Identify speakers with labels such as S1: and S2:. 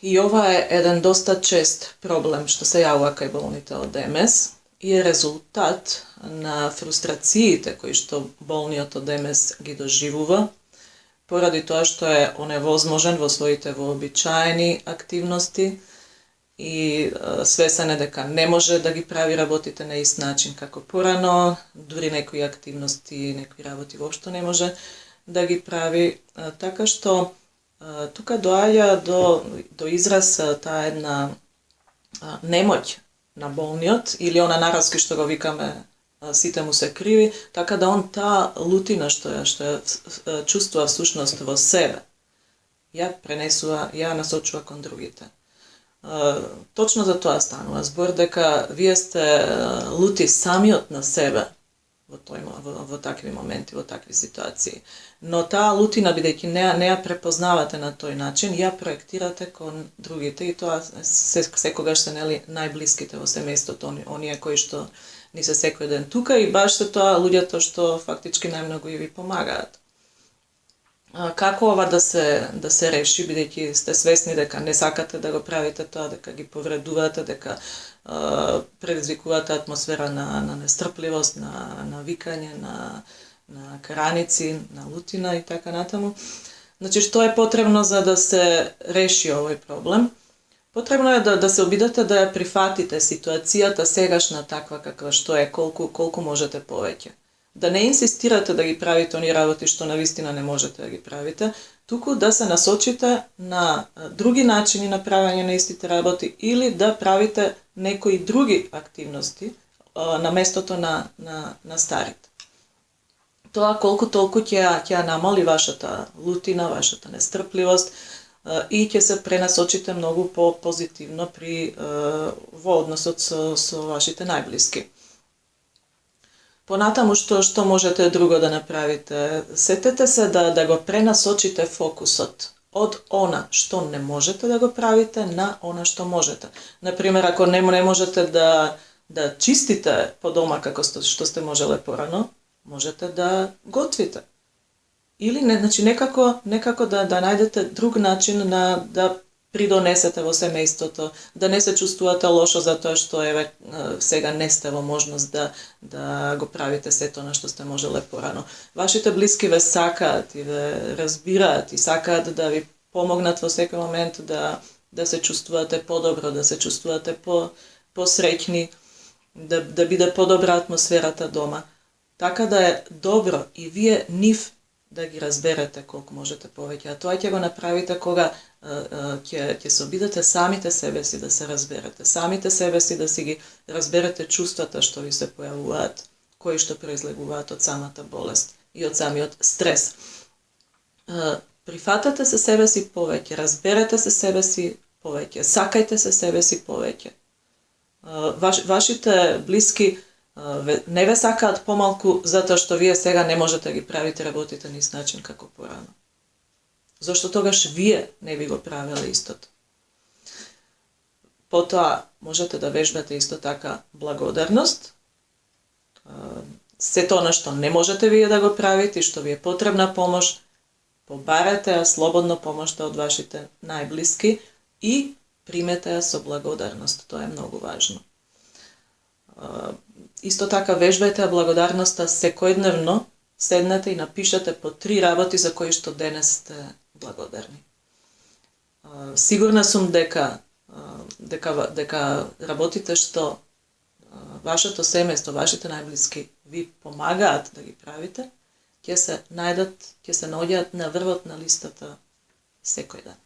S1: И ова е еден доста чест проблем што се јавува кај болните од ДМС и е резултат на фрустрациите кои што болниот од ДМС ги доживува, поради тоа што е оневозможен во своите вообичаени активности и свесен е дека не може да ги прави работите на ист начин како порано, дури некои активности, некои работи воопшто не може да ги прави, така што тука доаѓа до израз таа една немоќ на болниот или она наразки што го викаме сите му се криви, така да он таа лутина што ја чувствува всушност во себе, ја пренесува, ја насочува кон другите. Точно за тоа станува збор, дека вие сте лути самиот на себе во такви моменти, во такви ситуации. Но таа лутина, бидејќи не ја препознавате на тој начин, ја проектирате кон другите и тоа секогаш се најблиските во семејството, оние кои што ни се секој ден тука и баш се тоа луѓето што фактички најмногу и ви помагаат. Како ова да се реши, бидејќи сте свесни дека не сакате да го правите тоа, дека ги повредувате, дека предизвикувате атмосфера на нестрпливост, на викање, на караници, на лутина и така натаму. Значи, што е потребно за да се реши овој проблем? Потребно е да се обидете да ја прифатите ситуацијата сегашна таква каква што е, колку можете повеќе. Да не инсистирате да ги правите оние работи што навистина не можете да ги правите, туку да се насочите на други начини на правење на истите работи или да правите некои други активности на местото на старите. Тоа колку толку ќе намали вашата лутина, вашата нестрпливост и ќе се пренасочите многу по-позитивно во односот со вашите најблиски. Понатаму што можете друго да направите? Сетете се да го пренасочите фокусот од она што не можете да го правите на она што можете. Например, ако не можете да чистите по дома како што сте можеле порано, можете да готвите. Или значи некако да најдете друг начин да придонесете во семејството, да не се чувствувате лошо затоа што сега не сте во можност да го правите сето на што сте можеле порано. Вашите блиски ве сакаат и ве разбираат и сакаат да ви помогнат во секој момент да се чувствувате подобро, да се чувствувате посреќни, да биде подобра атмосферата дома. Така да е добро и вие нив да ги разберете колку можете повеќе. А тоа ќе го направите кога ќе се обидете самите себе си да се разберете, самите себе си да си ги разберете чувствата што ви се појавуваат, кои што произлегуваат од самата болест и од самиот стрес. Прифатете се себе си повеќе, разберете се себе си повеќе, сакајте се себе си повеќе. Вашите блиски не ве сакаат помалку затоа што вие сега не можете да ги правите работите на ист начин како порано. Зошто тогаш вие не би го правеле истото? Потоа можете да вежбате исто така благодарност. Сето она што не можете вие да го правите и што ви е потребна помош, побарете ја слободно помошта од вашите најблиски и примете ја со благодарност. Тоа е многу важно. Исто така вежбајте благодарноста секојдневно, седнете и напишете по 3 работи за кои што денес сте благодарни. Сигурна сум дека работите што вашето семејство, вашите најблиски ви помагаат да ги правите, ќе се наоѓаат на врвот на листата секој ден.